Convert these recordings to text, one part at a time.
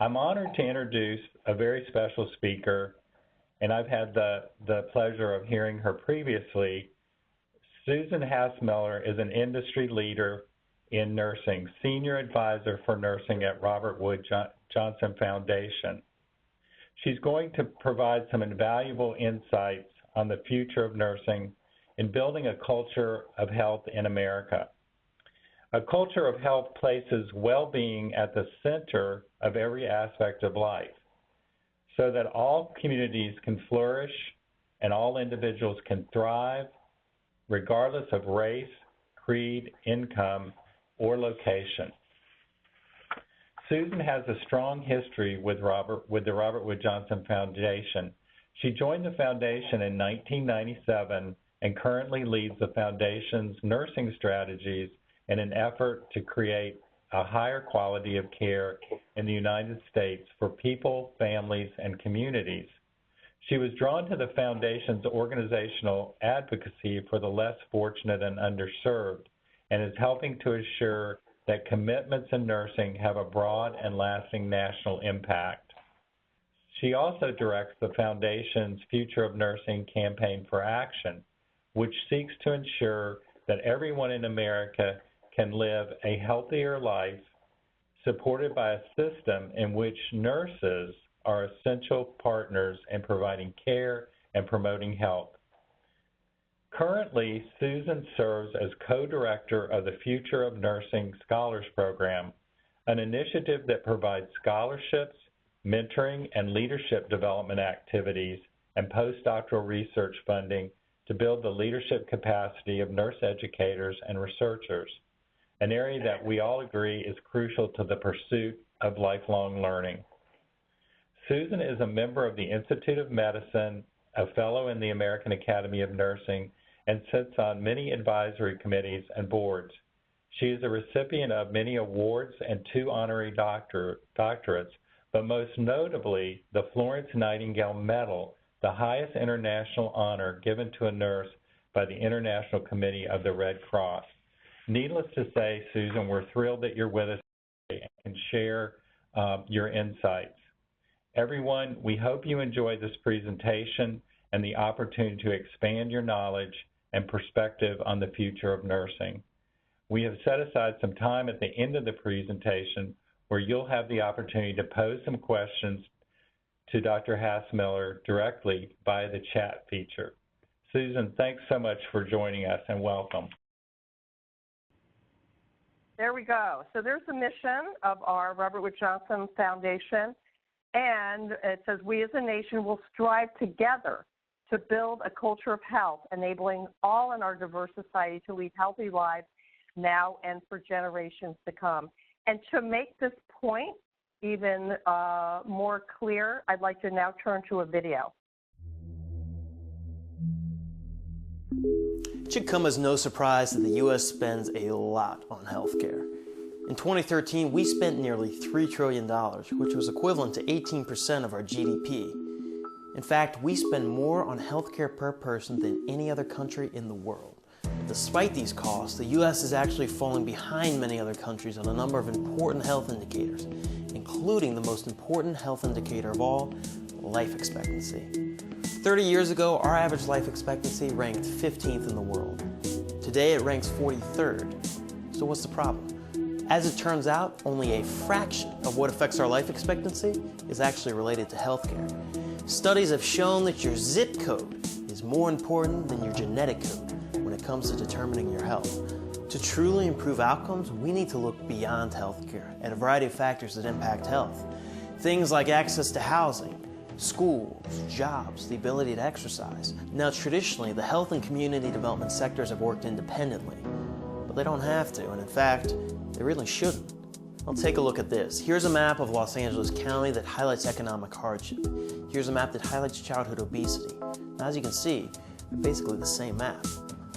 I'm honored to introduce a very special speaker, and I've had the pleasure of hearing her previously. Susan Hassmiller is an industry leader in nursing, Senior Advisor for Nursing at Rubberwood Johnson Foundation. She's going to provide some invaluable insights on the future of nursing in building a culture of health in America. A culture of health places well-being at the center of every aspect of life so that all communities can flourish and all individuals can thrive regardless of race, creed, income, or location. Susan has a strong history with the Rubberwood Johnson Foundation. She joined the foundation in 1997 and currently leads the foundation's nursing strategies in an effort to create a higher quality of care in the United States for people, families, and communities. She was drawn to the foundation's organizational advocacy for the less fortunate and underserved, and is helping to assure that commitments in nursing have a broad and lasting national impact. She also directs the foundation's Future of Nursing Campaign for Action, which seeks to ensure that everyone in America can live a healthier life, supported by a system in which nurses are essential partners in providing care and promoting health. Currently, Susan serves as co-director of the Future of Nursing Scholars Program, an initiative that provides scholarships, mentoring, and leadership development activities and postdoctoral research funding to build the leadership capacity of nurse educators and researchers, an area that we all agree is crucial to the pursuit of lifelong learning. Susan is a member of the Institute of Medicine, a fellow in the American Academy of Nursing, and sits on many advisory committees and boards. She is a recipient of many awards and 2 honorary doctorates, but most notably the Florence Nightingale Medal, the highest international honor given to a nurse by the International Committee of the Red Cross. Needless to say, Susan, we're thrilled that you're with us today and can share your insights. Everyone, we hope you enjoyed this presentation and the opportunity to expand your knowledge and perspective on the future of nursing. We have set aside some time at the end of the presentation where you'll have the opportunity to pose some questions to Dr. Hassmiller directly via the chat feature. Susan, thanks so much for joining us and welcome. There we go. So there's the mission of our Rubberwood Johnson Foundation, and it says, we as a nation will strive together to build a culture of health, enabling all in our diverse society to lead healthy lives now and for generations to come. And to make this point even more clear, I'd like to now turn to a video. It should come as no surprise that the U.S. spends a lot on healthcare. In 2013, we spent nearly $3 trillion, which was equivalent to 18% of our GDP. In fact, we spend more on healthcare per person than any other country in the world. Despite these costs, the U.S. is actually falling behind many other countries on a number of important health indicators, including the most important health indicator of all, life expectancy. 30 years ago, our average life expectancy ranked 15th in the world. Today, it ranks 43rd. So what's the problem? As it turns out, only a fraction of what affects our life expectancy is actually related to healthcare. Studies have shown that your zip code is more important than your genetic code when it comes to determining your health. To truly improve outcomes, we need to look beyond healthcare at a variety of factors that impact health. Things like access to housing, schools, jobs, the ability to exercise. Now, traditionally, the health and community development sectors have worked independently, but they don't have to, and in fact, they really shouldn't. Well, take a look at this. Here's a map of Los Angeles County that highlights economic hardship. Here's a map that highlights childhood obesity. Now, as you can see, they're basically the same map.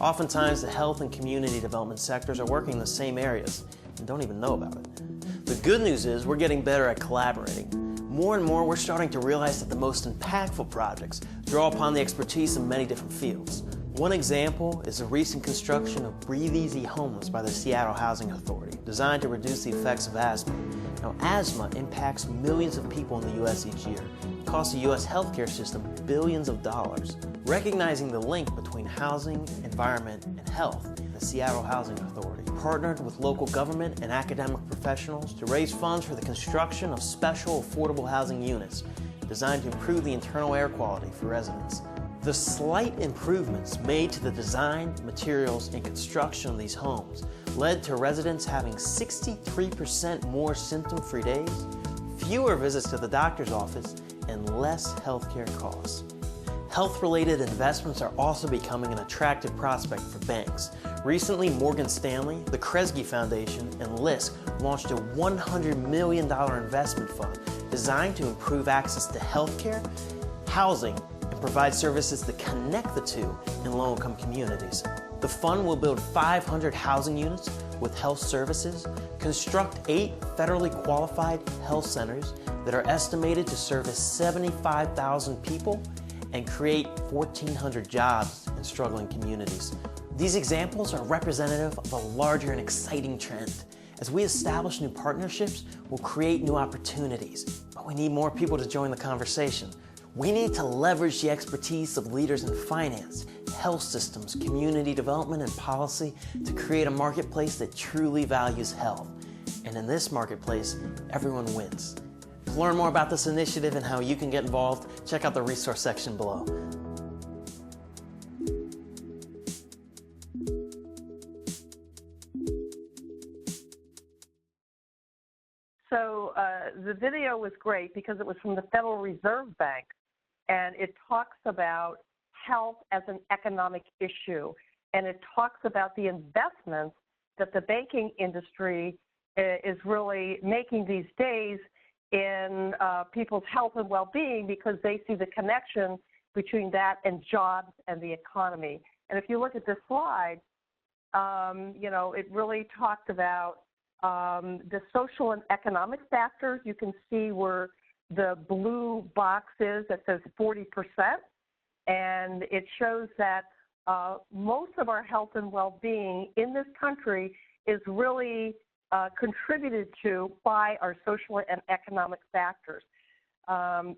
Oftentimes, the health and community development sectors are working in the same areas and don't even know about it. The good news is we're getting better at collaborating. More and more, we're starting to realize that the most impactful projects draw upon the expertise in many different fields. One example is the recent construction of Breathe Easy Homeless by the Seattle Housing Authority, designed to reduce the effects of asthma. Now, asthma impacts millions of people in the U.S. each year. It costs the U.S. healthcare system billions of dollars. Recognizing the link between housing, environment, and health, the Seattle Housing Authority partnered with local government and academic professionals to raise funds for the construction of special affordable housing units designed to improve the internal air quality for residents. The slight improvements made to the design, materials, and construction of these homes led to residents having 63% more symptom-free days, fewer visits to the doctor's office, and less healthcare costs. Health-related investments are also becoming an attractive prospect for banks. Recently, Morgan Stanley, the Kresge Foundation, and LISC launched a $100 million investment fund designed to improve access to healthcare, housing, and provide services that connect the two in low-income communities. The fund will build 500 housing units with health services, construct 8 federally qualified health centers that are estimated to service 75,000 people, and create 1,400 jobs in struggling communities. These examples are representative of a larger and exciting trend. As we establish new partnerships, we'll create new opportunities, but we need more people to join the conversation. We need to leverage the expertise of leaders in finance, health systems, community development, and policy to create a marketplace that truly values health. And in this marketplace, everyone wins. To learn more about this initiative and how you can get involved, check out the resource section below. So the video was great because it was from the Federal Reserve Bank, and it talks about health as an economic issue, and it talks about the investments that the banking industry is really making these days in people's health and well-being, because they see the connection between that and jobs and the economy. And if you look at this slide, it really talked about the social and economic factors. You can see where the blue box is that says 40%, and it shows that most of our health and well-being in this country is really contributed to by our social and economic factors.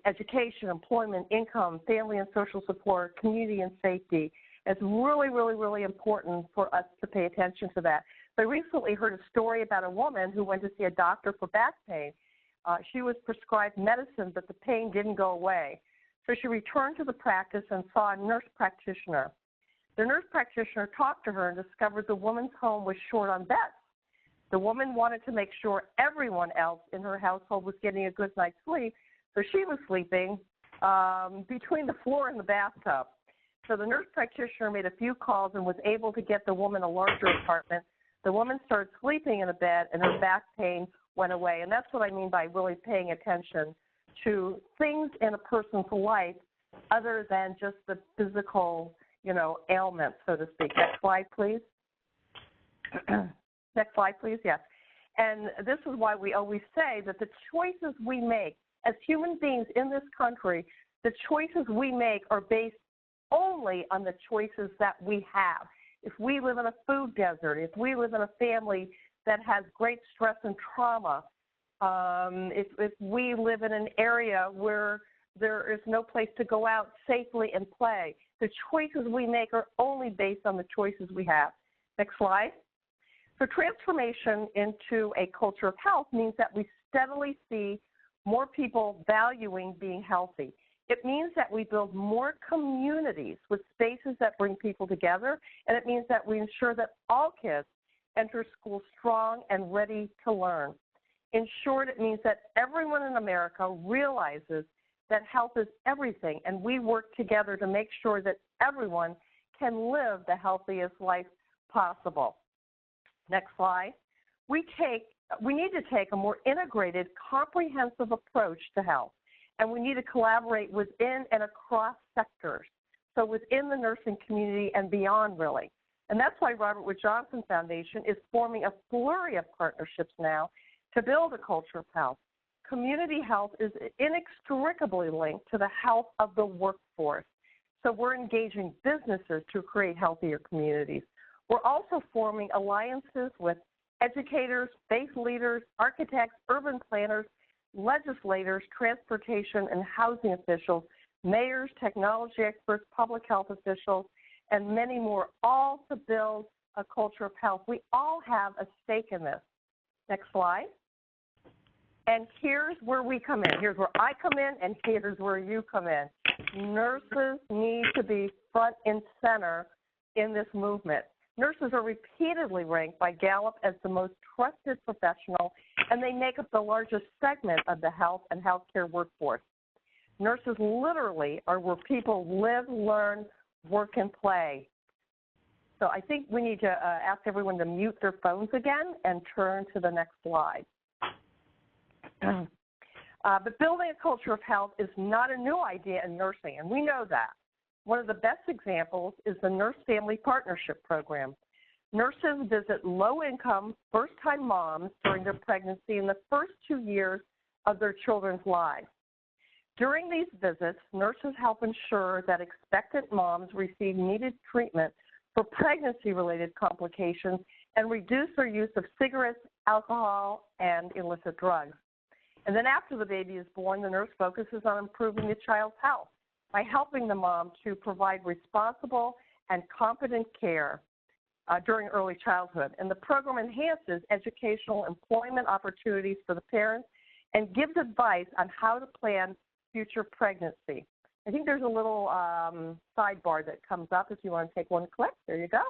Education, employment, income, family and social support, community and safety. It's really, really, really important for us to pay attention to that. So I recently heard a story about a woman who went to see a doctor for back pain. She was prescribed medicine, but the pain didn't go away. So she returned to the practice and saw a nurse practitioner. The nurse practitioner talked to her and discovered the woman's home was short on beds. The woman wanted to make sure everyone else in her household was getting a good night's sleep, so she was sleeping between the floor and the bathtub. So the nurse practitioner made a few calls and was able to get the woman a larger apartment. The woman started sleeping in a bed, and her back pain went away. And that's what I mean by really paying attention to things in a person's life other than just the physical, ailments, so to speak. Next slide, please. Next slide, please. Yes. And this is why we always say that the choices we make as human beings in this country, the choices we make are based only on the choices that we have. If we live in a food desert, if we live in a family that has great stress and trauma, if we live in an area where there is no place to go out safely and play, the choices we make are only based on the choices we have. Next slide. So transformation into a culture of health means that we steadily see more people valuing being healthy. It means that we build more communities with spaces that bring people together, and it means that we ensure that all kids enter school strong and ready to learn. In short, it means that everyone in America realizes that health is everything, and we work together to make sure that everyone can live the healthiest life possible. Next slide. We need to take a more integrated, comprehensive approach to health, and we need to collaborate within and across sectors, so within the nursing community and beyond, really. And that's why Rubberwood Johnson Foundation is forming a flurry of partnerships now to build a culture of health. Community health is inextricably linked to the health of the workforce, so we're engaging businesses to create healthier communities. We're also forming alliances with educators, faith leaders, architects, urban planners, legislators, transportation and housing officials, mayors, technology experts, public health officials, and many more, all to build a culture of health. We all have a stake in this. Next slide. And here's where we come in. Here's where I come in, and here's where you come in. Nurses need to be front and center in this movement. Nurses are repeatedly ranked by Gallup as the most trusted professional, and they make up the largest segment of the health and healthcare workforce. Nurses literally are where people live, learn, work, and play. So I think we need to ask everyone to mute their phones again and turn to the next slide. But building a culture of health is not a new idea in nursing, and we know that. One of the best examples is the Nurse-Family Partnership Program. Nurses visit low-income, first-time moms during their pregnancy in the first 2 years of their children's lives. During these visits, nurses help ensure that expectant moms receive needed treatment for pregnancy-related complications and reduce their use of cigarettes, alcohol, and illicit drugs. And then after the baby is born, the nurse focuses on improving the child's health by helping the mom to provide responsible and competent care during early childhood. And the program enhances educational employment opportunities for the parents and gives advice on how to plan future pregnancy. I think there's a little sidebar that comes up if you want to take one click. There you go.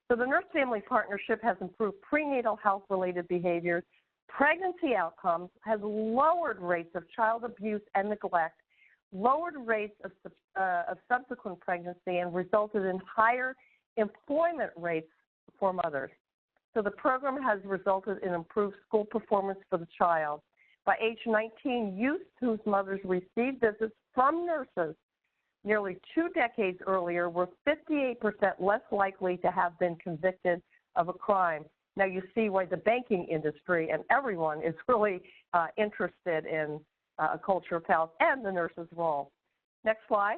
So the Nurse-Family Partnership has improved prenatal health-related behaviors, pregnancy outcomes, has lowered rates of child abuse and neglect, lowered rates of subsequent pregnancy, and resulted in higher employment rates for mothers. So the program has resulted in improved school performance for the child. By age 19, youth whose mothers received visits from nurses nearly 2 decades earlier were 58% less likely to have been convicted of a crime. Now you see why the banking industry and everyone is really interested in a culture of health and the nurse's role. Next slide.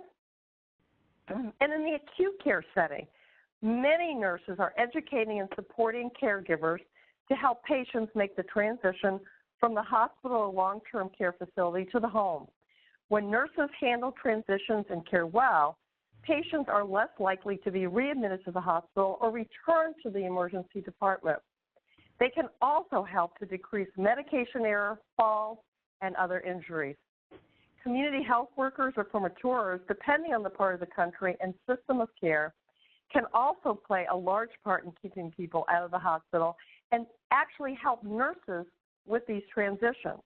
And in the acute care setting, many nurses are educating and supporting caregivers to help patients make the transition from the hospital or long-term care facility to the home. When nurses handle transitions and care well, patients are less likely to be readmitted to the hospital or returned to the emergency department. They can also help to decrease medication error, falls, and other injuries. Community health workers or promotoras, depending on the part of the country and system of care, can also play a large part in keeping people out of the hospital and actually help nurses with these transitions.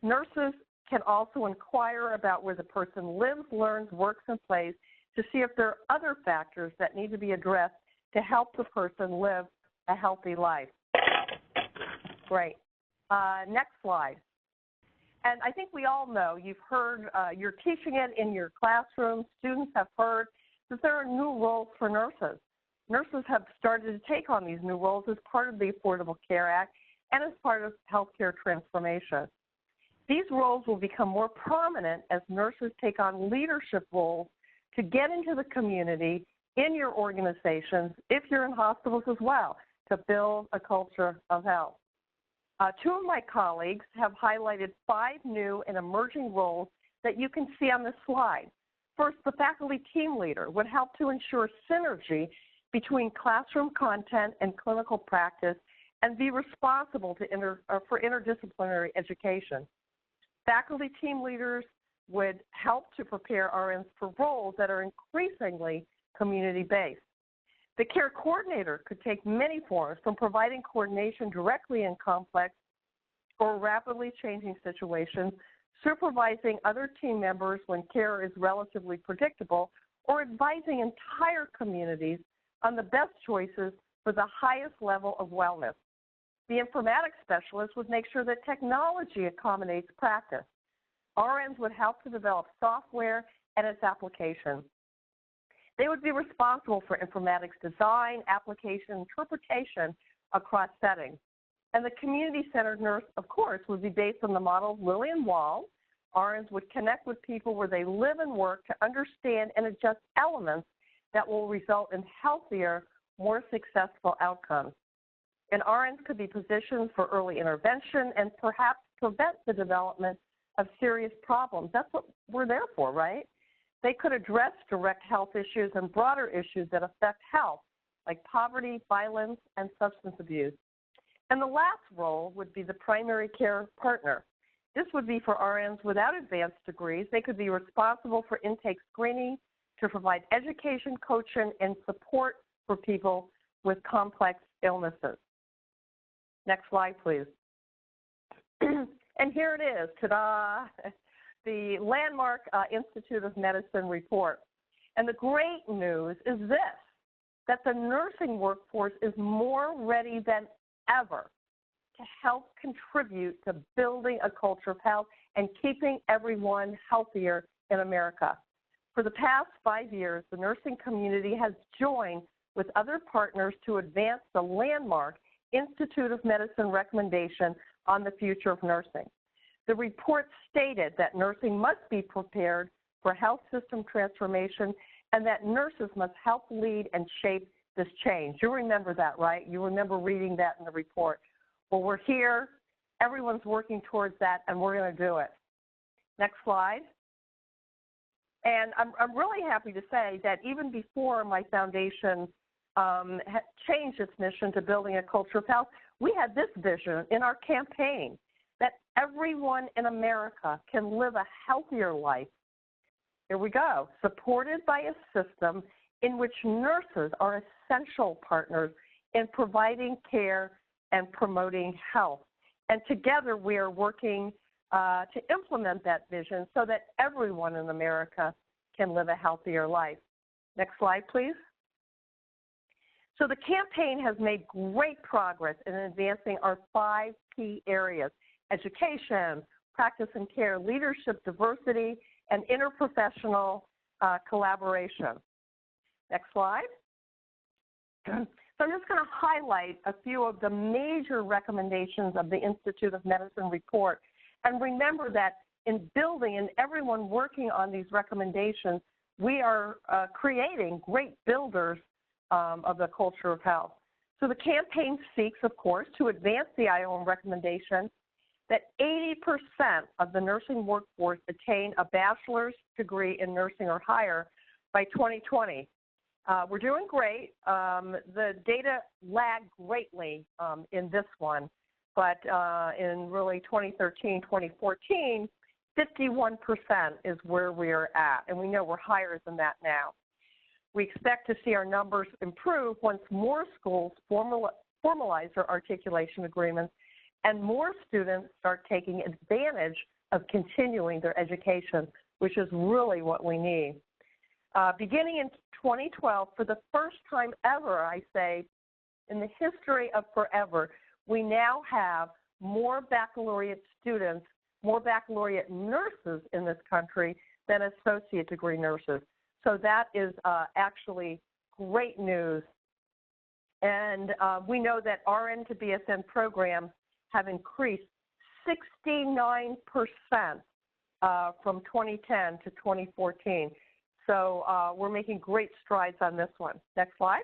Nurses can also inquire about where the person lives, learns, works, and plays to see if there are other factors that need to be addressed to help the person live a healthy life. Great. Next slide. And I think we all know, you've heard, you're teaching it in your classroom, students have heard that there are new roles for nurses. Nurses have started to take on these new roles as part of the Affordable Care Act and as part of healthcare transformation. These roles will become more prominent as nurses take on leadership roles to get into the community, in your organizations, if you're in hospitals as well, to build a culture of health. 2 of my colleagues have highlighted 5 new and emerging roles that you can see on this slide. First, the faculty team leader would help to ensure synergy between classroom content and clinical practice and be responsible for interdisciplinary education. Faculty team leaders would help to prepare RNs for roles that are increasingly community-based. The care coordinator could take many forms, from providing coordination directly in complex or rapidly changing situations, supervising other team members when care is relatively predictable, or advising entire communities on the best choices for the highest level of wellness. The informatics specialist would make sure that technology accommodates practice. RNs would help to develop software and its application. They would be responsible for informatics design, application, interpretation across settings. And the community-centered nurse, of course, would be based on the model of Lillian Wall. RNs would connect with people where they live and work to understand and adjust elements that will result in healthier, more successful outcomes. And RNs could be positioned for early intervention and perhaps prevent the development of serious problems. That's what we're there for, right? They could address direct health issues and broader issues that affect health, like poverty, violence, and substance abuse. And the last role would be the primary care partner. This would be for RNs without advanced degrees. They could be responsible for intake screening to provide education, coaching, and support for people with complex illnesses. Next slide, please. And here it is, ta-da, the landmark Institute of Medicine report. And the great news is this, that the nursing workforce is more ready than ever to help contribute to building a culture of health and keeping everyone healthier in America. For the past 5 years, the nursing community has joined with other partners to advance the landmark Institute of Medicine recommendation on the future of nursing. The report stated that nursing must be prepared for health system transformation and that nurses must help lead and shape this change. You remember that, right? You remember reading that in the report. Well, we're here, everyone's working towards that, and we're going to do it. Next slide. And I'm really happy to say that even before my foundation changed its mission to building a culture of health, we had this vision in our campaign that everyone in America can live a healthier life. Here we go, supported by a system in which nurses are essential partners in providing care and promoting health. And together we are working to implement that vision so that everyone in America can live a healthier life. Next slide, please. So the campaign has made great progress in advancing our 5 key areas: education, practice and care, leadership, diversity, and interprofessional collaboration. Next slide. So I'm just going to highlight a few of the major recommendations of the Institute of Medicine report. And remember that in building and everyone working on these recommendations, we are creating great builders of the culture of health. So the campaign seeks, of course, to advance the IOM recommendation that 80% of the nursing workforce attain a bachelor's degree in nursing or higher by 2020. We're doing great. The data lagged greatly in this one, but in really 2013, 2014, 51% is where we're at, and we know we're higher than that now. We expect to see our numbers improve once more schools formalize their articulation agreements and more students start taking advantage of continuing their education, which is really what we need. Beginning in 2012, for the first time ever, I say, in the history of forever, we now have more baccalaureate students, more baccalaureate nurses in this country than associate degree nurses. So that is actually great news. And we know that RN to BSN programs have increased 69% from 2010 to 2014. So we're making great strides on this one. Next slide.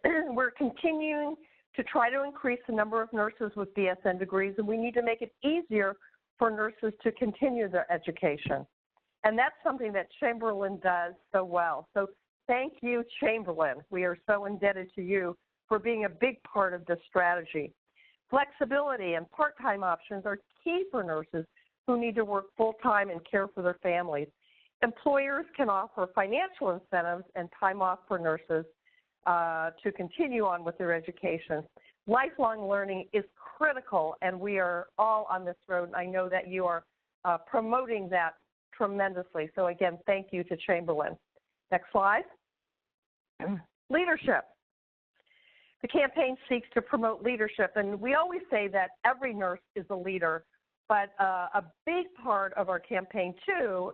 We're continuing to try to increase the number of nurses with BSN degrees, and we need to make it easier for nurses to continue their education. And that's something that Chamberlain does so well. So thank you, Chamberlain. We are so indebted to you for being a big part of this strategy. Flexibility and part-time options are key for nurses who need to work full-time and care for their families. Employers can offer financial incentives and time off for nurses to continue on with their education. Lifelong learning is critical, and we are all on this road. I know that you are promoting that tremendously. So again, thank you to Chamberlain. Next slide. Leadership. The campaign seeks to promote leadership, and we always say that every nurse is a leader, but a big part of our campaign too,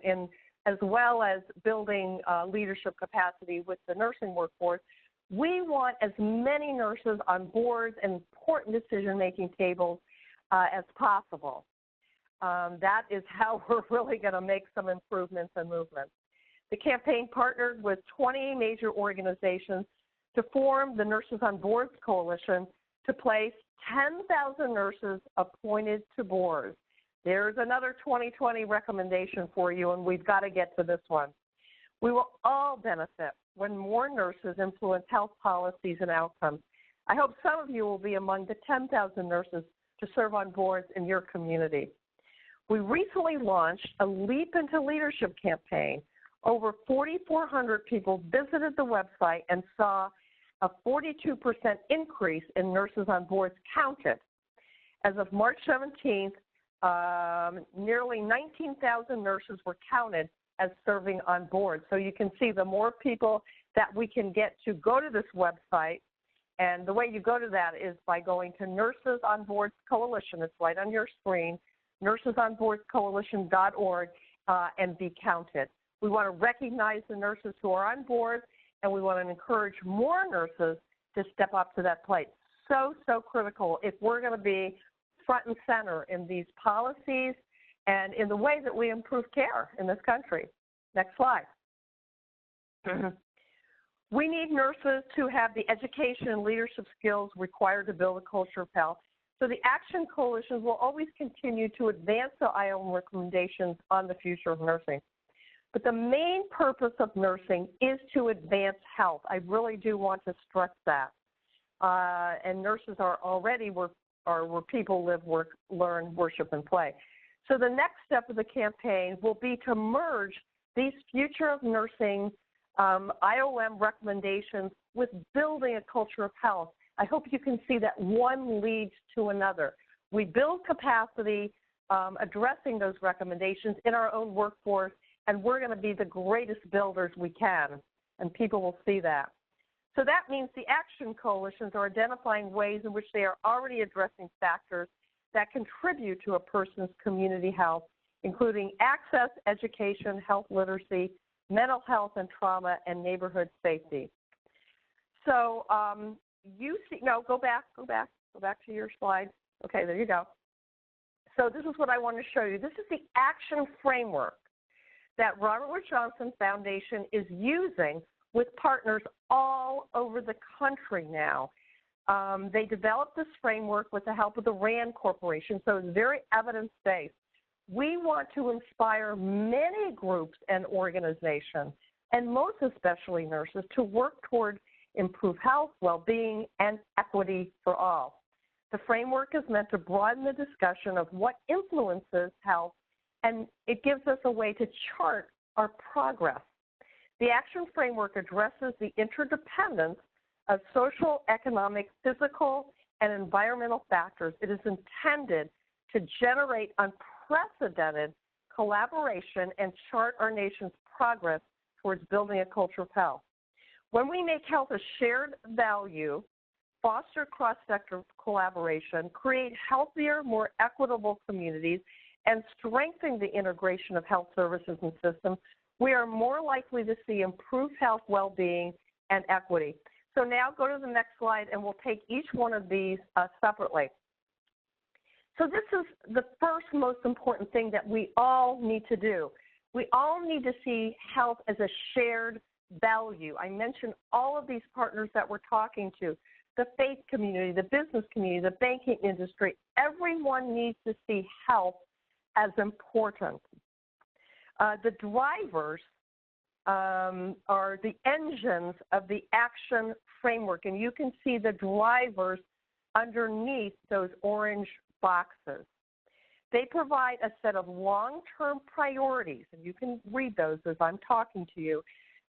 as well as building leadership capacity with the nursing workforce, we want as many nurses on boards and important decision-making tables as possible. That is how we're really going to make some improvements and movements. The campaign partnered with 20 major organizations to form the Nurses on Boards Coalition to place 10,000 nurses appointed to boards. There's another 2020 recommendation for you, and we've got to get to this one. We will all benefit when more nurses influence health policies and outcomes. I hope some of you will be among the 10,000 nurses to serve on boards in your community. We recently launched a Leap into Leadership campaign. Over 4,400 people visited the website and saw a 42% increase in nurses on boards counted. As of March 17th, nearly 19,000 nurses were counted as serving on boards. So you can see the more people that we can get to go to this website, and the way you go to that is by going to Nurses on Boards Coalition. It's right on your screen, nursesonboardscoalition.org, and be counted. We want to recognize the nurses who are on board, and we want to encourage more nurses to step up to that plate. So critical if we're going to be front and center in these policies and in the way that we improve care in this country. Next slide. We need nurses to have the education and leadership skills required to build a culture of health. So the Action Coalitions will always continue to advance the IOM recommendations on the future of nursing. But the main purpose of nursing is to advance health. I really do want to stress that. And nurses are already where people live, work, learn, worship, and play. So the next step of the campaign will be to merge these future of nursing IOM recommendations with building a culture of health. I hope you can see that one leads to another. We build capacity addressing those recommendations in our own workforce, and we're going to be the greatest builders we can, and people will see that. So that means the Action Coalitions are identifying ways in which they are already addressing factors that contribute to a person's community health, including access, education, health literacy, mental health and trauma, and neighborhood safety. So go back to your slide. Okay, there you go. So this is what I want to show you. This is the action framework that Rubberwood Johnson Foundation is using with partners all over the country now. They developed this framework with the help of the RAND Corporation, so it's very evidence-based. We want to inspire many groups and organizations, and most especially nurses, to work toward improved health, well-being, and equity for all. The framework is meant to broaden the discussion of what influences health, and it gives us a way to chart our progress. The action framework addresses the interdependence of social, economic, physical, and environmental factors. It is intended to generate unprecedented collaboration and chart our nation's progress towards building a culture of health. When we make health a shared value, foster cross-sector collaboration, create healthier, more equitable communities, and strengthen the integration of health services and systems, we are more likely to see improved health, well-being, and equity. So now go to the next slide, and we'll take each one of these separately. So this is the first most important thing that we all need to do. We all need to see health as a shared value. I mentioned all of these partners that we're talking to, the faith community, the business community, the banking industry. Everyone needs to see health as important. The drivers are the engines of the action framework, and you can see the drivers underneath those orange boxes. They provide a set of long-term priorities, and you can read those as I'm talking to you,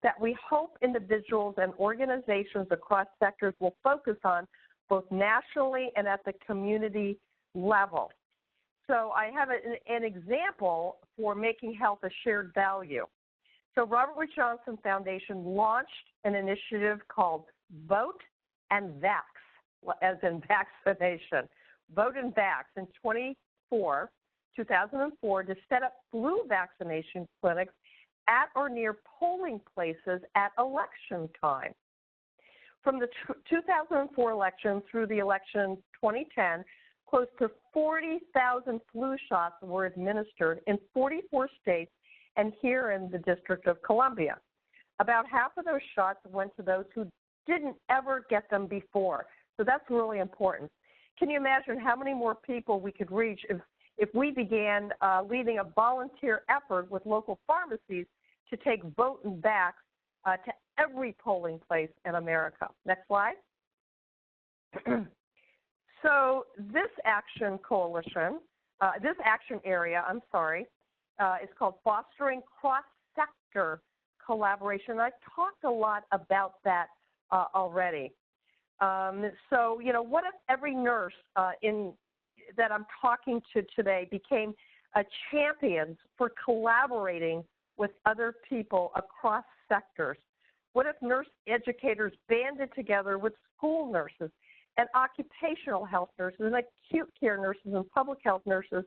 that we hope individuals and organizations across sectors will focus on both nationally and at the community level. So I have an example for making health a shared value. So Rubberwood Johnson Foundation launched an initiative called Vote and Vax, as in vaccination. Vote and Vax in 2004 to set up flu vaccination clinics at or near polling places at election time. From the 2004 election through the election 2010, close to 40,000 flu shots were administered in 44 states and here in the District of Columbia. About half of those shots went to those who didn't ever get them before. So that's really important. Can you imagine how many more people we could reach if we began leading a volunteer effort with local pharmacies to take voting back to every polling place in America? Next slide. So this action coalition, this action area, is called Fostering CrossSector Collaboration. I've talked a lot about that already. So, you know, what if every nurse that I'm talking to today became a champion for collaborating with other people across sectors? What if nurse educators banded together with school nurses and occupational health nurses and acute care nurses and public health nurses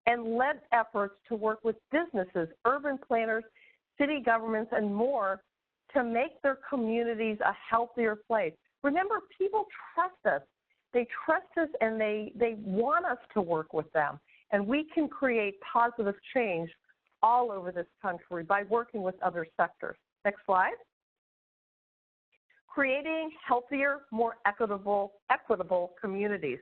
and led efforts to work with businesses, urban planners, city governments, and more to make their communities a healthier place? Remember, people trust us. They trust us and they want us to work with them. And we can create positive change all over this country by working with other sectors. Next slide. Creating healthier, more equitable communities.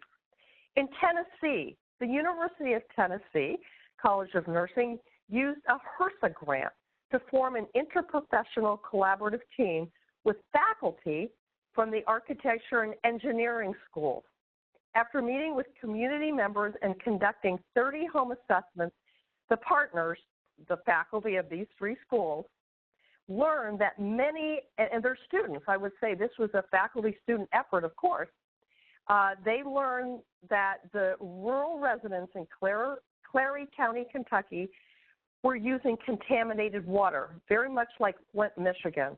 In Tennessee, the University of Tennessee College of Nursing used a HRSA grant to form an interprofessional collaborative team with faculty from the architecture and engineering schools. After meeting with community members and conducting 30 home assessments, the partners, the faculty of these three schools, learned that many, and their students, I would say this was a faculty-student effort, of course, they learned that the rural residents in Clary County, Kentucky, were using contaminated water, very much like Flint, Michigan.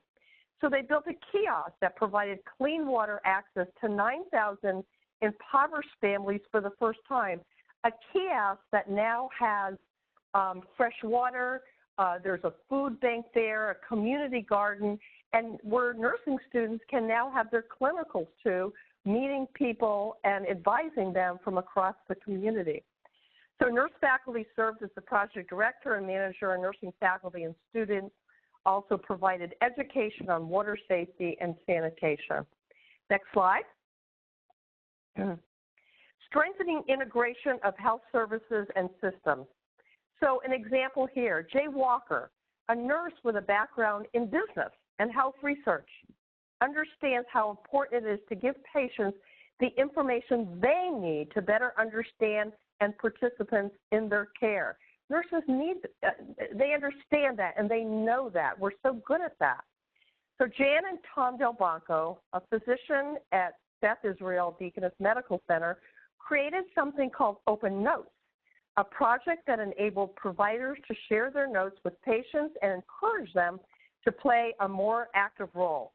So they built a kiosk that provided clean water access to 9,000 impoverished families for the first time. A kiosk that now has fresh water, there's a food bank there, a community garden, and where nursing students can now have their clinicals too, meeting people and advising them from across the community. So nurse faculty served as the project director and manager, and nursing faculty and students also provided education on water safety and sanitation. Next slide. Strengthening integration of health services and systems. So an example here, Jay Walker, a nurse with a background in business and health research, understands how important it is to give patients the information they need to better understand and participants in their care. Nurses need, they understand that and they know that. We're so good at that. So Jan and Tom Del Banco, a physician at Beth Israel Deaconess Medical Center, created something called Open Notes, a project that enabled providers to share their notes with patients and encourage them to play a more active role.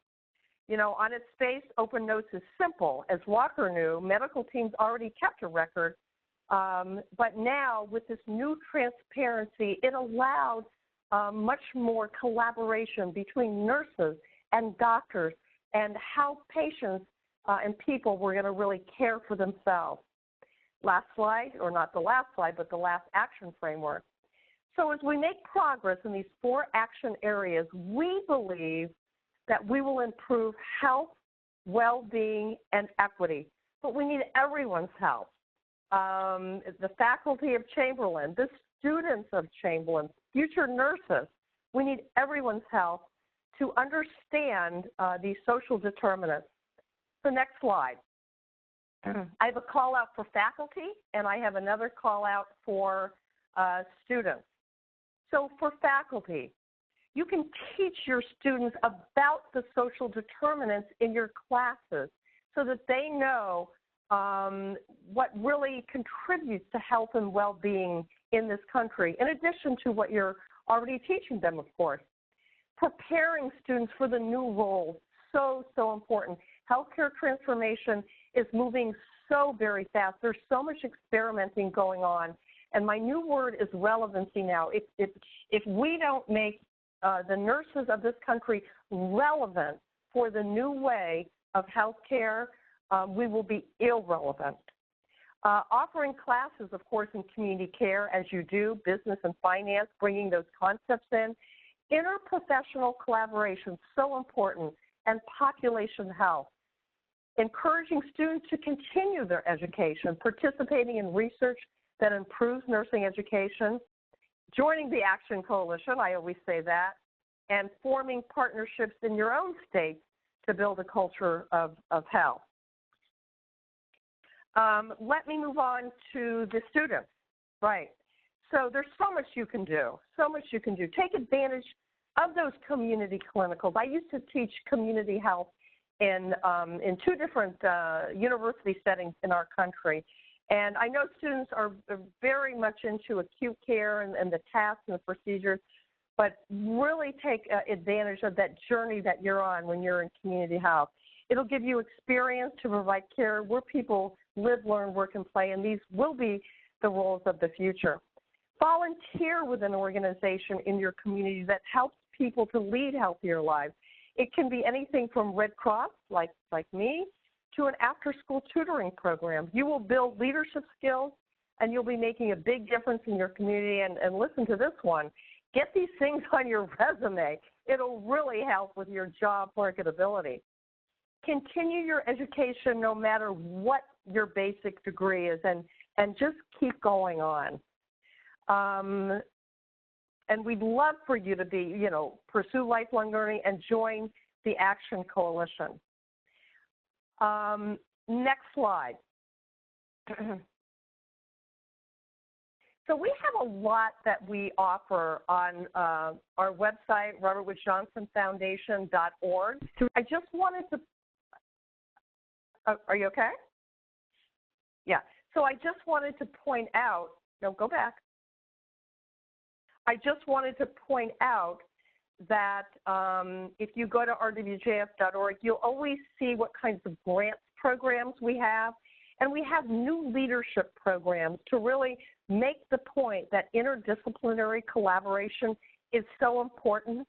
You know, on its face, Open Notes is simple. As Walker knew, medical teams already kept a record, but now with this new transparency, it allowed much more collaboration between nurses and doctors and how patients and people were going to really care for themselves. Last slide, or not the last slide, but the last action framework. So as we make progress in these 4 action areas, we believe that we will improve health, well-being, and equity. But we need everyone's help. The faculty of Chamberlain, the students of Chamberlain, future nurses, we need everyone's help to understand these social determinants. So next slide. I have a call out for faculty, and I have another call out for students. So for faculty, you can teach your students about the social determinants in your classes so that they know what really contributes to health and well-being in this country, in addition to what you're already teaching them, of course. Preparing students for the new roles, so important. Healthcare transformation is moving so very fast. There's so much experimenting going on. And my new word is relevancy now. If we don't make the nurses of this country relevant for the new way of healthcare, we will be irrelevant. Offering classes, of course, in community care, as you do, business and finance, bringing those concepts in. Interprofessional collaboration, so important. and population health, encouraging students to continue their education, participating in research that improves nursing education, joining the Action Coalition, I always say that, and forming partnerships in your own state to build a culture of health. Let me move on to the students. Right. So there's so much you can do, Take advantage of those community clinicals. I used to teach community health in 2 different university settings in our country. And I know students are very much into acute care and the tasks and the procedures, but really take advantage of that journey that you're on when you're in community health. It'll give you experience to provide care where people live, learn, work, and play, and these will be the roles of the future. Volunteer with an organization in your community that helps people to lead healthier lives. It can be anything from Red Cross, like me, to an after-school tutoring program. You will build leadership skills, and you'll be making a big difference in your community. And listen to this one. Get these things on your resume. It'll really help with your job marketability. Continue your education no matter what your basic degree is, and just keep going on. And we'd love for you to be, pursue lifelong learning and join the Action Coalition. Next slide. So we have a lot that we offer on our website, rubberwoodjohnsonfoundation.org. I just wanted to, are you okay? Yeah, so I just wanted to point out, no, go back. I just wanted to point out that if you go to rwjf.org, you'll always see what kinds of grants programs we have. And we have new leadership programs to really make the point that interdisciplinary collaboration is so important.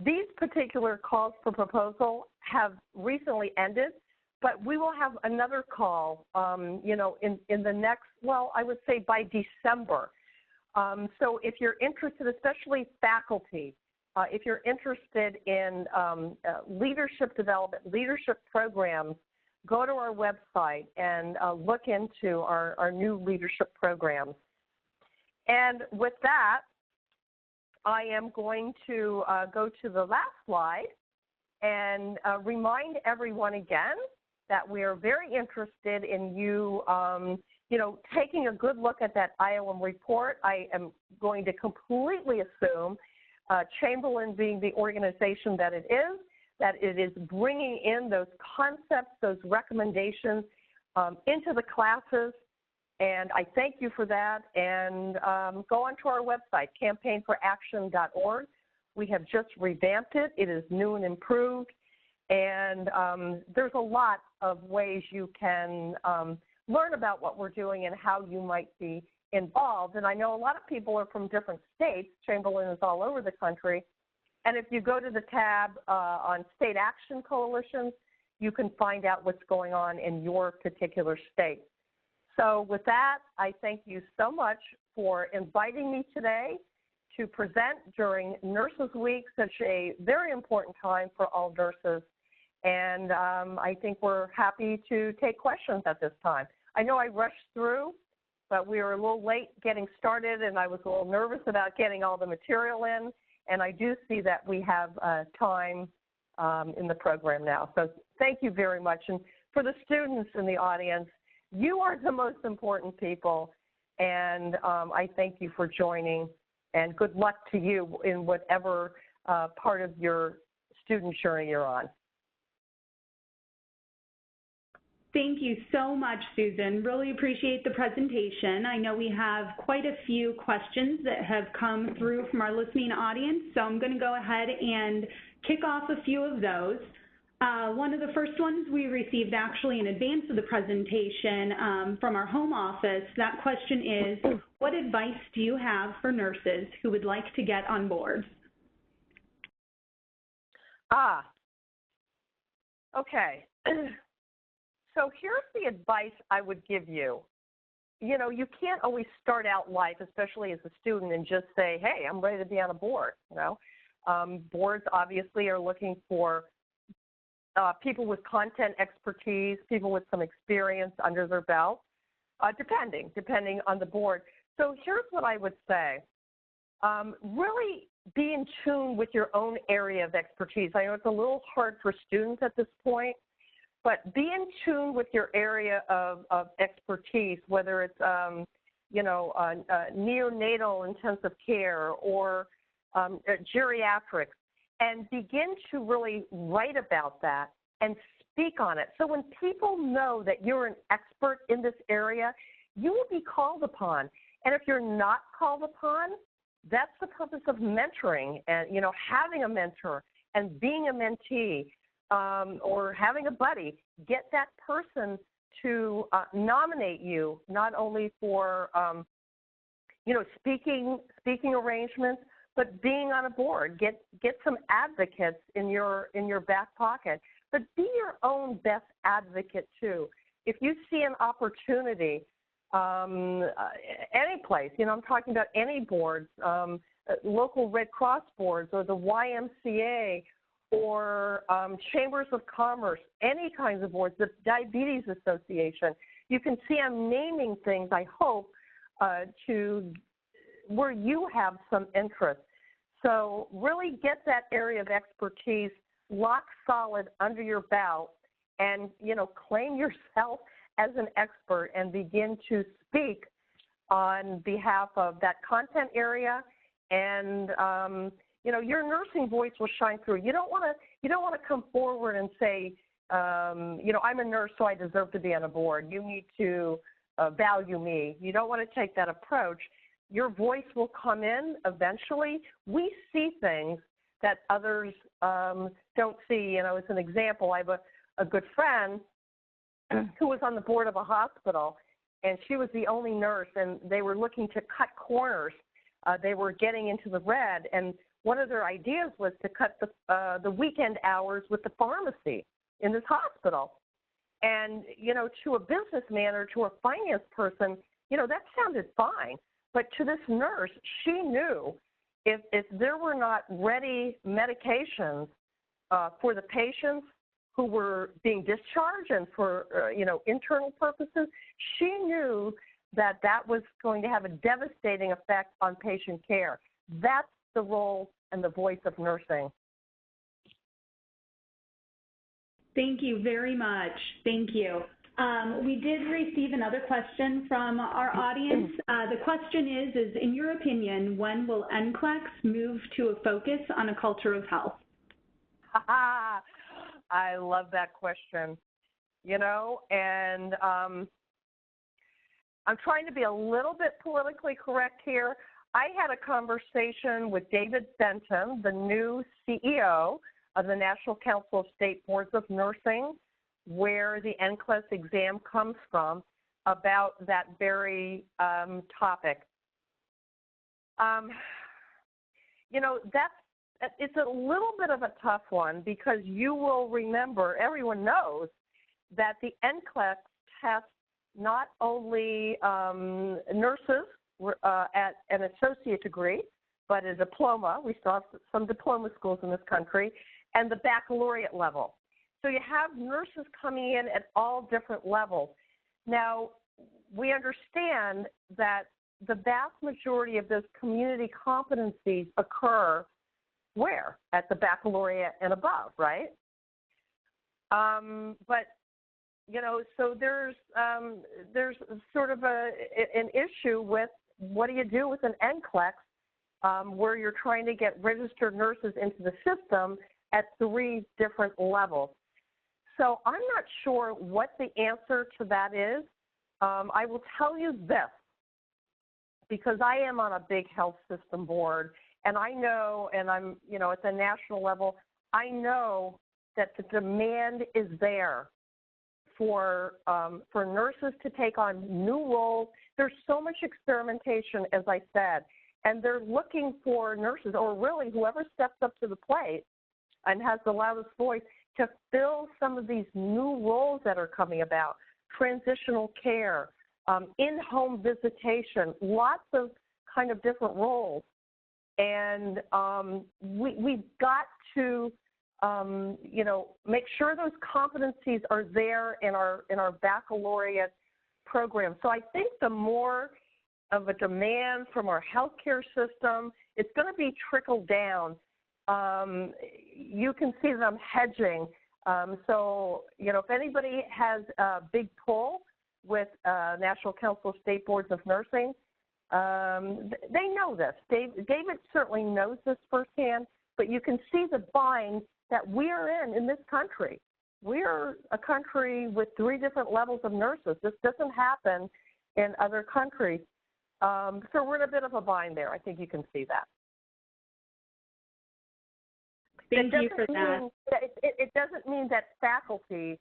These particular calls for proposal have recently ended, but we will have another call, in the next, well, I would say by December. So if you're interested, especially faculty, if you're interested in leadership development, leadership programs, go to our website and look into our new leadership programs. And with that, I am going to go to the last slide and remind everyone again that we are very interested in you, taking a good look at that IOM report. I am going to completely assume, Chamberlain being the organization that it is bringing in those concepts, those recommendations into the classes, and I thank you for that. And go onto our website, campaignforaction.org. We have just revamped it. It is new and improved, and there's a lot of ways you can learn about what we're doing and how you might be involved. And I know a lot of people are from different states. Chamberlain is all over the country. And if you go to the tab on State Action Coalitions, you can find out what's going on in your particular state. So with that, I thank you so much for inviting me today to present during Nurses Week, such a very important time for all nurses. And I think we're happy to take questions at this time. I know I rushed through, but we were a little late getting started, and I was a little nervous about getting all the material in. And I do see that we have time in the program now. So thank you very much. And for the students in the audience, you are the most important people. And I thank you for joining. And good luck to you in whatever part of your student journey you're on. Thank you so much, Susan. Really appreciate the presentation. I know we have quite a few questions that have come through from our listening audience, so I'm going to go ahead and kick off a few of those. One of the first ones we received actually in advance of the presentation from our home office. That question is, what advice do you have for nurses who would like to get on board? Okay. So here's the advice I would give you. You can't always start out life, especially as a student, and just say, hey, I'm ready to be on a board. Boards obviously are looking for people with content expertise, people with some experience under their belt, depending on the board. So here's what I would say. Really be in tune with your own area of expertise. I know it's a little hard for students at this point, but be in tune with your area of expertise, whether it's, neonatal intensive care or geriatrics, and begin to really write about that and speak on it. So when people know that you're an expert in this area, you will be called upon. And if you're not called upon, that's the purpose of mentoring and, having a mentor and being a mentee or having a buddy. Get that person to nominate you not only for, speaking arrangements, but being on a board. Get some advocates in your back pocket, but be your own best advocate too. If you see an opportunity, any place, I'm talking about any boards, local Red Cross boards or the YMCA or chambers of commerce, any kinds of boards, the Diabetes Association. You can see I'm naming things, I hope, to where you have some interest. So really get that area of expertise lock solid under your belt and, claim yourself as an expert and begin to speak on behalf of that content area. And, your nursing voice will shine through. You don't want to come forward and say, I'm a nurse, so I deserve to be on a board. You need to value me. You don't want to take that approach. Your voice will come in eventually. We see things that others don't see. As an example, I have a good friend who was on the board of a hospital, and she was the only nurse, and they were looking to cut corners. They were getting into the red, and one of their ideas was to cut the weekend hours with the pharmacy in this hospital. And, to a businessman or to a finance person, that sounded fine. But to this nurse, she knew if there were not ready medications for the patients who were being discharged and for, internal purposes, she knew that was going to have a devastating effect on patient care. That's the role and the voice of nursing. Thank you very much. Thank you. We did receive another question from our audience. The question is in your opinion, when will NCLEX move to a focus on a culture of health? I love that question, and I'm trying to be a little bit politically correct here. I had a conversation with David Benton, the new CEO of the National Council of State Boards of Nursing, where the NCLEX exam comes from, about that very topic. It's a little bit of a tough one because you will remember, everyone knows, that the NCLEX tests not only nurses at an associate degree, but a diploma. We still have some diploma schools in this country, and the baccalaureate level. So you have nurses coming in at all different levels. Now, we understand that the vast majority of those community competencies occur where? At the baccalaureate and above, right? But, so there's sort of an issue with what do you do with an NCLEX where you're trying to get registered nurses into the system at 3 different levels. So I'm not sure what the answer to that is. I will tell you this, because I am on a big health system board, and I know, and I'm, at the national level, I know that the demand is there for nurses to take on new roles. There's so much experimentation, as I said, and they're looking for nurses, or really whoever steps up to the plate and has the loudest voice, to fill some of these new roles that are coming about, transitional care, in-home visitation, lots of kind of different roles. And we've got to you know, make sure those competencies are there in our baccalaureate program. So I think the more of a demand from our healthcare system, it's going to be trickled down. You can see that I'm hedging. So, you know, if anybody has a big pull with National Council of State Boards of Nursing, they know this. David certainly knows this firsthand, but you can see the bind that we are in this country. We are a country with 3 different levels of nurses. This doesn't happen in other countries. So we're in a bit of a bind there. I think you can see that. Thank you for that. It doesn't mean that faculty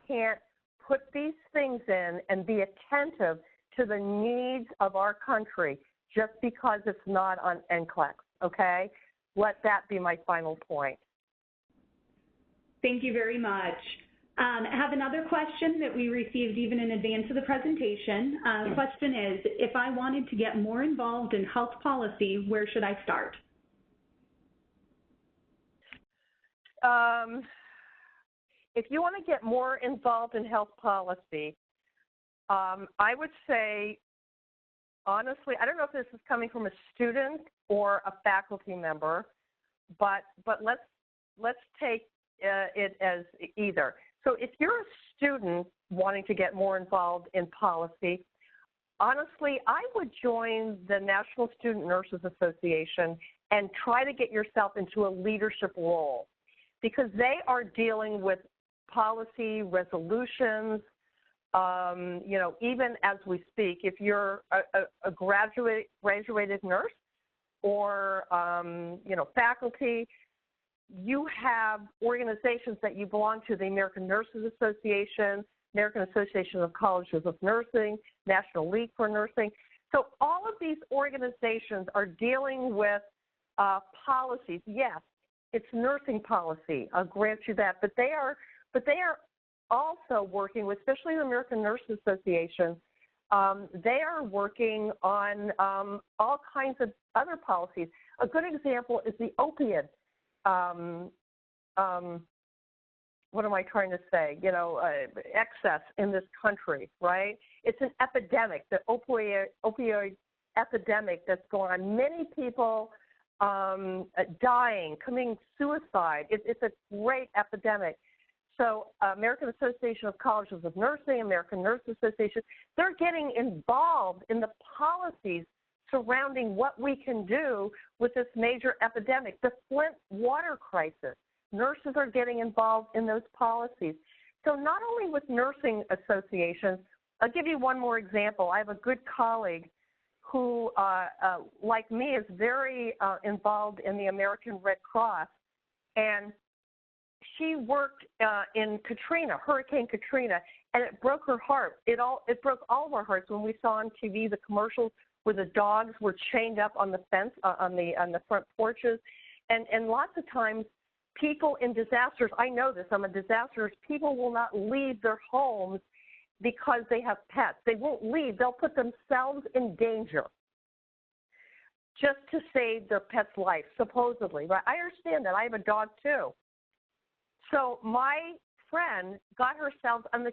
can't put these things in and be attentive to the needs of our country just because it's not on NCLEX, okay? Let that be my final point. Thank you very much. I have another question that we received even in advance of the presentation. The question is, if I wanted to get more involved in health policy, where should I start? If you want to get more involved in health policy, I would say, honestly, I don't know if this is coming from a student or a faculty member, but let's take it as either. So if you're a student wanting to get more involved in policy, honestly, I would join the National Student Nurses Association and try to get yourself into a leadership role, because they are dealing with policy resolutions, you know, even as we speak. If you're a graduated nurse or, you know, faculty, you have organizations that you belong to, the American Nurses Association, American Association of Colleges of Nursing, National League for Nursing. So all of these organizations are dealing with policies. Yes, it's nursing policy, I'll grant you that, but they are also working with, especially the American Nurses Association, they are working on all kinds of other policies. A good example is the opioid. What am I trying to say? You know, excess in this country, right? It's an epidemic, the opioid epidemic that's going on. Many people dying, committing suicide. It's a great epidemic. So American Association of Colleges of Nursing, American Nurses Association, they're getting involved in the policies surrounding what we can do with this major epidemic. The Flint water crisis, nurses are getting involved in those policies. So not only with nursing associations, I'll give you one more example. I have a good colleague who, like me, is very involved in the American Red Cross, and she worked in Hurricane Katrina, and it broke her heart. It broke all of our hearts when we saw on TV the commercials where the dogs were chained up on the fence, on the front porches, and lots of times people in disasters, I know this, I'm a disaster, people will not leave their homes because they have pets. They won't leave. They'll put themselves in danger just to save their pet's life, supposedly. Right? I understand that. I have a dog too. So my friend got herself on the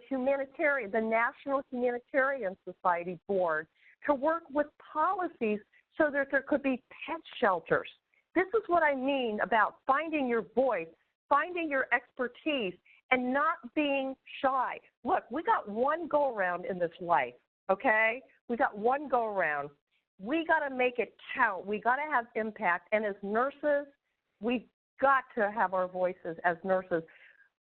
National Humanitarian Society board to work with policies so that there could be pet shelters. This is what I mean about finding your voice, finding your expertise, and not being shy. Look, we got one go-around in this life, okay? We got one go-around. We got to make it count. We got to have impact. And as nurses, we've got to have our voices as nurses.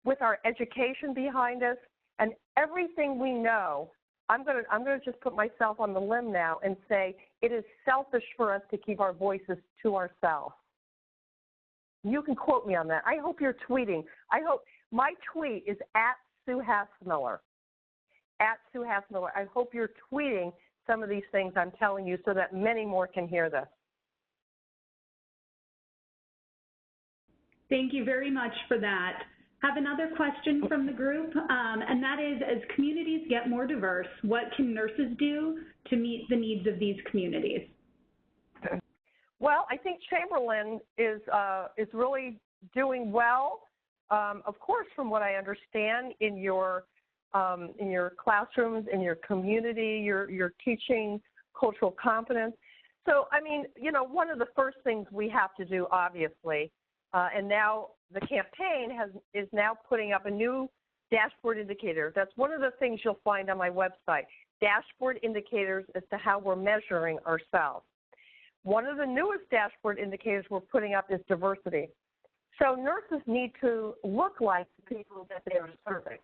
With our education behind us and everything we know, I'm going to just put myself on the limb now and say it is selfish for us to keep our voices to ourselves. You can quote me on that. I hope you're tweeting. I hope my tweet is @Sue Hassmiller. @Sue Hassmiller. I hope you're tweeting some of these things I'm telling you so that many more can hear this. Thank you very much for that. I have another question from the group, and that is, as communities get more diverse, what can nurses do to meet the needs of these communities? Well, I think Chamberlain is really doing well, of course, from what I understand, in your classrooms, in your community, you're teaching cultural competence. So, I mean, you know, one of the first things we have to do, obviously, and now the campaign is now putting up a new dashboard indicator. That's one of the things you'll find on my website, dashboard indicators as to how we're measuring ourselves. One of the newest dashboard indicators we're putting up is diversity. So nurses need to look like the people that they are serving.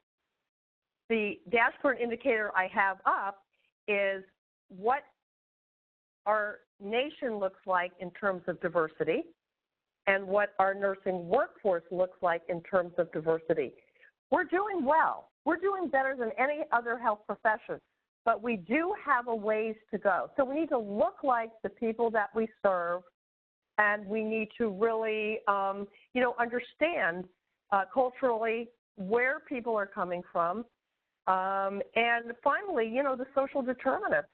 The dashboard indicator I have up is what our nation looks like in terms of diversity and what our nursing workforce looks like in terms of diversity. We're doing well. We're doing better than any other health profession, but we do have a ways to go. So we need to look like the people that we serve, and we need to really, you know, understand culturally where people are coming from. And finally, you know, the social determinants.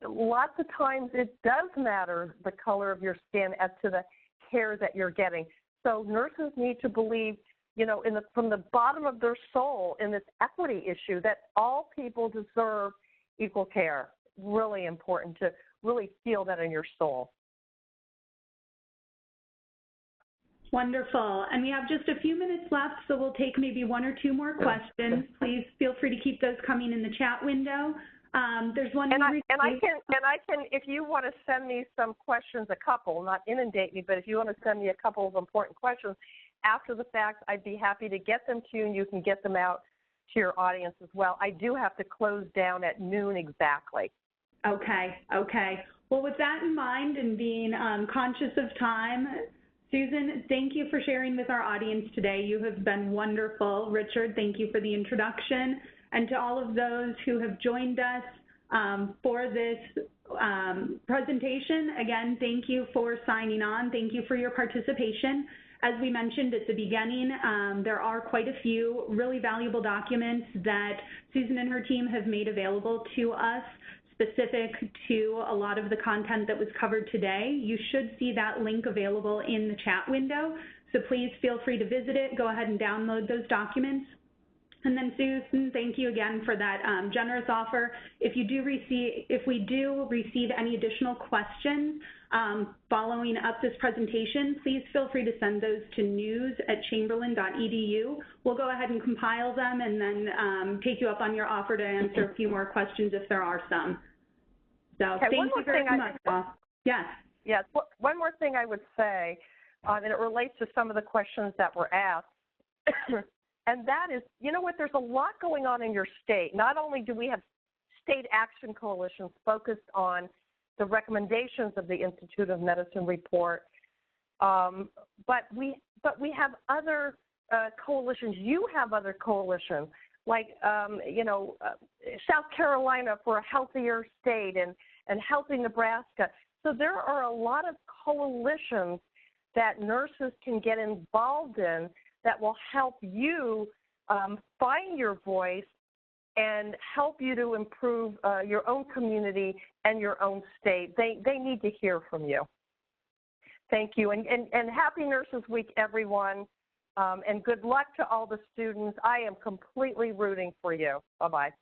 Lots of times it does matter the color of your skin as to the care that you're getting. So nurses need to believe, you know, from the bottom of their soul in this equity issue that all people deserve equal care. Really important to really feel that in your soul. Wonderful. And we have just a few minutes left, so we'll take maybe one or two more questions. Please feel free to keep those coming in the chat window. There's one. And I can, if you want to send me some questions, a couple, not inundate me, but if you want to send me a couple of important questions after the fact, I'd be happy to get them to you, and you can get them out to your audience as well. I do have to close down at noon exactly. Okay. Well, with that in mind and being conscious of time, Susan, thank you for sharing with our audience today. You have been wonderful. Richard, thank you for the introduction. And to all of those who have joined us for this presentation, again, thank you for signing on. Thank you for your participation. As we mentioned at the beginning, there are quite a few really valuable documents that Susan and her team have made available to us, specific to a lot of the content that was covered today. You should see that link available in the chat window, so please feel free to visit it. Go ahead and download those documents. And then Susan, thank you again for that generous offer. If we do receive any additional questions following up this presentation, please feel free to send those to news@chamberlain.edu. We'll go ahead and compile them and then take you up on your offer to answer a few more questions if there are some. So okay, thank you very much. Yes. Yes. One more thing I would say, and it relates to some of the questions that were asked. And that is, you know what, there's a lot going on in your state. Not only do we have state action coalitions focused on the recommendations of the Institute of Medicine report, but we have other coalitions. You have other coalitions, like, you know, South Carolina for a healthier state and Healthy Nebraska. So there are a lot of coalitions that nurses can get involved in that will help you find your voice and help you to improve your own community and your own state. They need to hear from you. Thank you, and happy Nurses Week, everyone, and good luck to all the students. I am completely rooting for you. Bye-bye.